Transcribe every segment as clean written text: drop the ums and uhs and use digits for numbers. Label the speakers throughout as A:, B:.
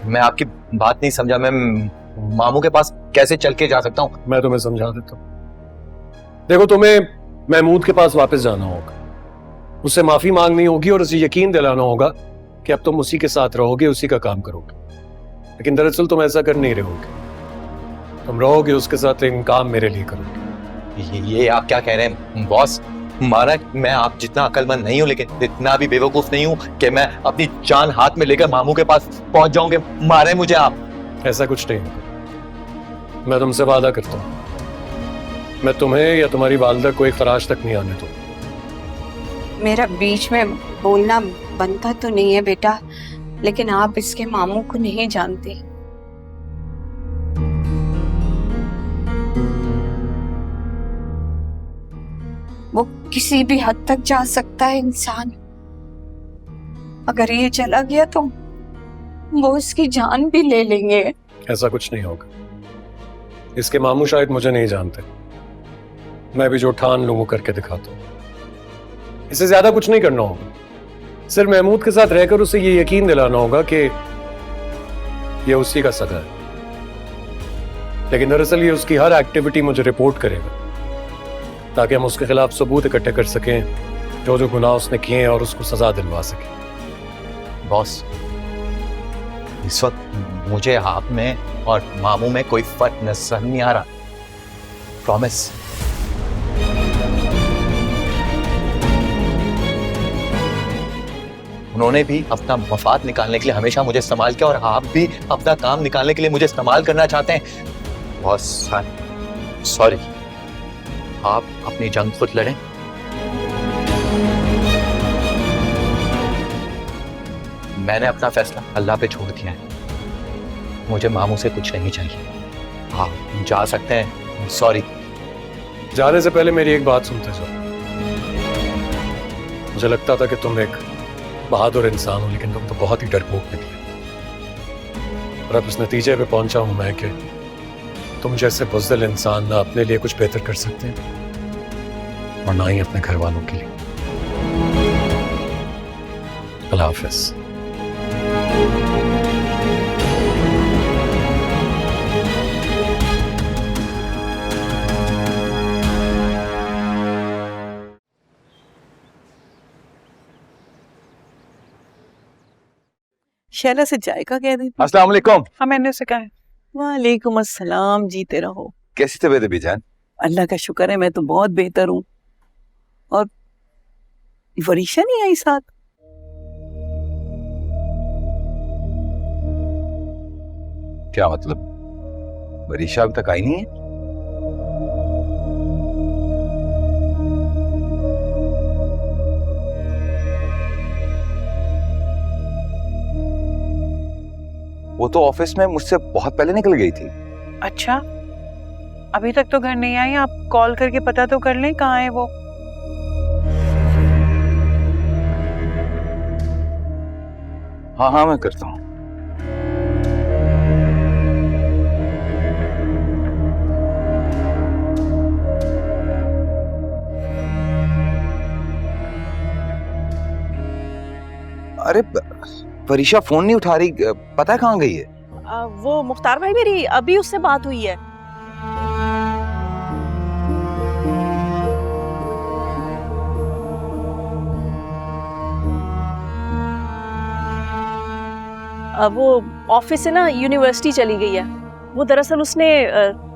A: मैं आपकी बात नहीं समझा। मैं मामू के पास कैसे चल के जा सकता हूँ?
B: मैं तुम्हें समझा देता हूँ। देखो, तुम्हें महमूद के पास वापस जाना होगा, उससे माफी मांगनी होगी और उसे यकीन दिलाना होगा कि अब तुम उसी के साथ रहोगे, उसी का काम करोगे। लेकिन दरअसल तुम ऐसा कर नहीं रहोगे, तुम रहोगे उसके साथ, लेकिन काम मेरे लिए करोगे।
A: ये आप क्या कह रहे हैं बॉस? माना मैं आप जितना अक्लमंद नहीं हूँ, लेकिन इतना भी बेवकूफ नहीं हूँ कि मैं अपनी जान हाथ में लेकर मामू के पास पहुंच जाऊंगे। मारे मुझे आप।
B: ऐसा कुछ नहीं होगा। मैं तुमसे वादा करता हूँ, मैं तुम्हें या तुम्हारी वालिदा को एक खराज तक नहीं आने दूंगा।
C: मेरा बीच में बोलना बनता तो नहीं है बेटा, लेकिन आप इसके मामू को नहीं जानते। वो किसी भी हद तक जा सकता है इंसान। अगर ये चला गया तो वो उसकी जान भी ले लेंगे।
B: ऐसा कुछ नहीं होगा। इसके मामू शायद मुझे नहीं जानते, मैं भी जो ठान लूं वो करके दिखाता हूं। इससे ज्यादा कुछ नहीं करना होगा, सिर्फ महमूद के साथ रहकर उसे ये यकीन दिलाना होगा कि ये उसी का सगा है। लेकिन दरअसल ये उसकी हर एक्टिविटी मुझे रिपोर्ट करेगा, ताकि हम उसके खिलाफ सबूत इकट्ठे कर सकें, जो जो गुनाह उसने किए हैं, और उसको सजा दिलवा सकें।
A: बॉस, इस वक्त मुझे आप में और मामू में कोई फर्क नजर नहीं आ रहा। प्रॉमिस। उन्होंने भी अपना मफाद निकालने के लिए हमेशा मुझे इस्तेमाल किया, और आप भी अपना काम निकालने के लिए मुझे इस्तेमाल करना चाहते हैं। बॉस सॉरी, आप अपनी जंग खुद लड़ें। मैंने अपना फैसला अल्लाह पे छोड़ दिया है। मुझे मामू से कुछ नहीं चाहिए। आप जा सकते हैं। सॉरी।
B: जाने से पहले मेरी एक बात सुनते जाओ। मुझे लगता था कि तुम एक बहादुर इंसान हो, लेकिन तुम तो बहुत ही डरपोक निकले। और अब इस नतीजे पे पहुंचा हूं मैं कि तुम जैसे बुज़दिल इंसान ना अपने लिए कुछ बेहतर कर सकते हैं और ना ही अपने घर वालों के लिए। अल्लाह हाफ़िज़।
D: शैला से चाय का कह दी।
E: अस्सलाम वालेकुम।
D: हाँ, मैंने उसे कहा है। वालेकुम अस्सलाम, जीते रहो।
E: कैसी तबीयत है बीजान?
D: अल्लाह का शुक्र है, मैं तो बहुत बेहतर हूँ। और वरीशा नहीं आई साथ?
E: क्या मतलब? वरीशा अभी तक आई नहीं है? वो तो ऑफिस में मुझसे बहुत पहले निकल गई थी।
D: अच्छा, अभी तक तो घर नहीं आई। आप कॉल करके पता तो कर लें कहाँ है वो।
E: हाँ हाँ, मैं करता हूँ। अरे वरीशा फोन नहीं उठा रही, पता है कहाँ गई है?
F: वो मुख्तार भाई, मेरी अभी उससे बात हुई है। वो ऑफिस से ना यूनिवर्सिटी चली गई है। वो दरअसल उसने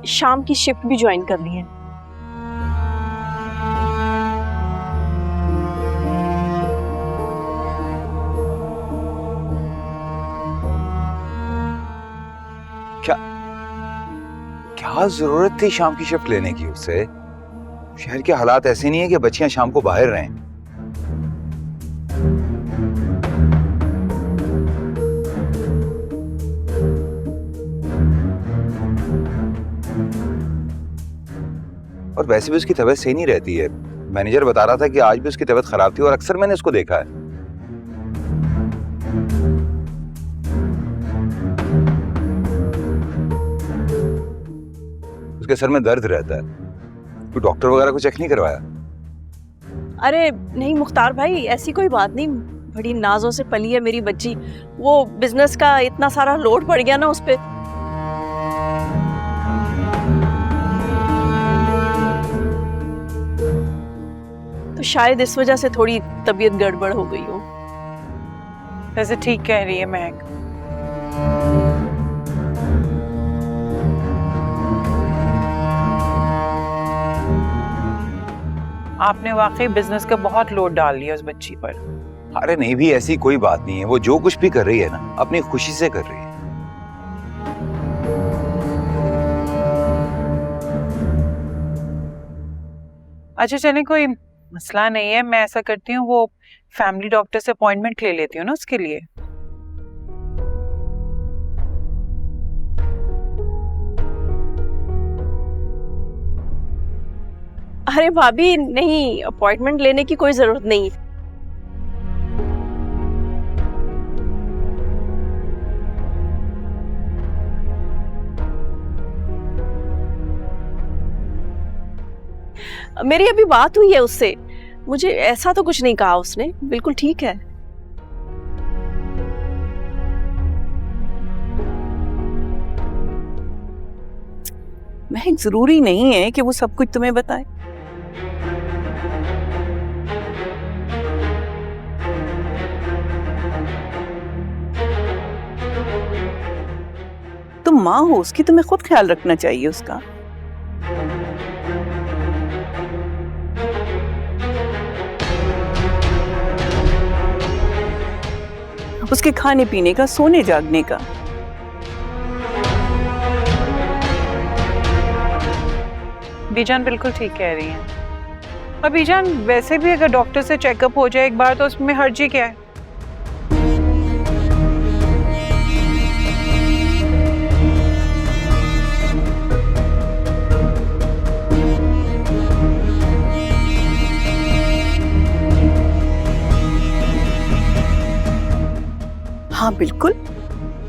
F: शाम की शिफ्ट भी ज्वाइन कर ली है।
E: क्या जरूरत थी शाम की शिफ्ट लेने की उससे? शहर के हालात ऐसे नहीं है कि बच्चियां शाम को बाहर रहें। और वैसे भी उसकी तबीयत सही नहीं रहती है। मैनेजर बता रहा था कि आज भी उसकी तबीयत खराब थी, और अक्सर मैंने उसको देखा है। उसके सर में दर्द रहता है। कोई डॉक्टर वगैरह को चेक नहीं करवाया?
F: अरे नहीं मुख्तार भाई, ऐसी कोई बात नहीं। बड़ी नाजों से पली है मेरी बच्ची। वो बिजनेस का इतना सारा लोड पड़ गया ना उस पे। तो शायद इस वजह से थोड़ी तबीयत गड़बड़ हो गई हो।
G: वैसे ठीक कह रही है महक। आपने वाकई बिजनेस का बहुत लोड डाल लिया उस बच्ची पर।
E: अरे नहीं भी, ऐसी कोई बात नहीं है। वो जो कुछ भी कर रही है ना, अपनी खुशी से कर रही है।
G: अच्छा चले, कोई मसला नहीं है। मैं ऐसा करती हूँ, वो फैमिली डॉक्टर से अपॉइंटमेंट ले लेती हूँ ना उसके लिए।
F: अरे भाभी नहीं, अपॉइंटमेंट लेने की कोई जरूरत नहीं। मेरी अभी बात हुई है उससे, मुझे ऐसा तो कुछ नहीं कहा उसने, बिल्कुल ठीक है।
D: महक, जरूरी नहीं है कि वो सब कुछ तुम्हें बताए। तुम माँ हो उसकी, तुम्हें खुद ख्याल रखना चाहिए उसका। उसके खाने पीने का, सोने जागने का।
G: बीजान बिल्कुल ठीक कह रही हैं। और बीजान वैसे भी अगर डॉक्टर से चेकअप हो जाए एक बार तो उसमें हर्जी क्या है।
D: हाँ बिल्कुल।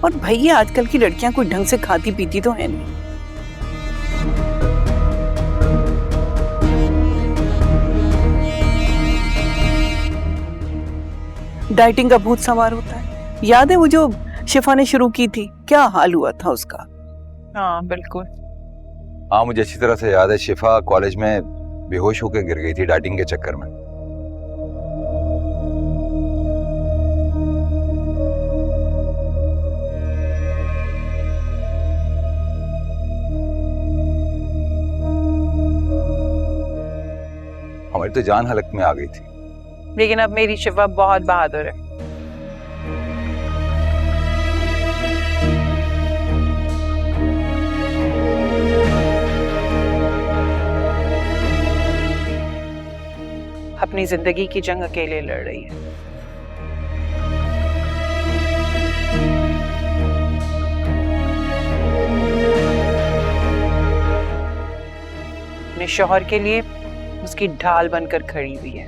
D: और भैया आजकल की लड़कियां कोई ढंग से खाती पीती तो है नहीं। डाइटिंग का भूत सवार होता है। याद है वो जो शिफा ने शुरू की थी, क्या हाल हुआ था उसका।
G: हाँ बिल्कुल।
E: हाँ मुझे अच्छी तरह से याद है, शिफा कॉलेज में बेहोश होकर गिर गई थी डाइटिंग के चक्कर में। हमारी तो जान हलक में आ गई थी।
G: लेकिन अब मेरी शिफा बहुत बहादुर है। अपनी जिंदगी की जंग अकेले लड़ रही है। अपने शौहर के लिए उसकी ढाल बनकर खड़ी हुई है।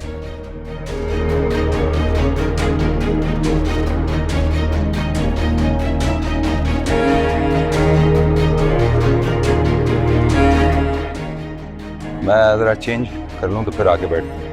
E: मैं जरा चेंज कर लूं तो फिर आगे बैठ।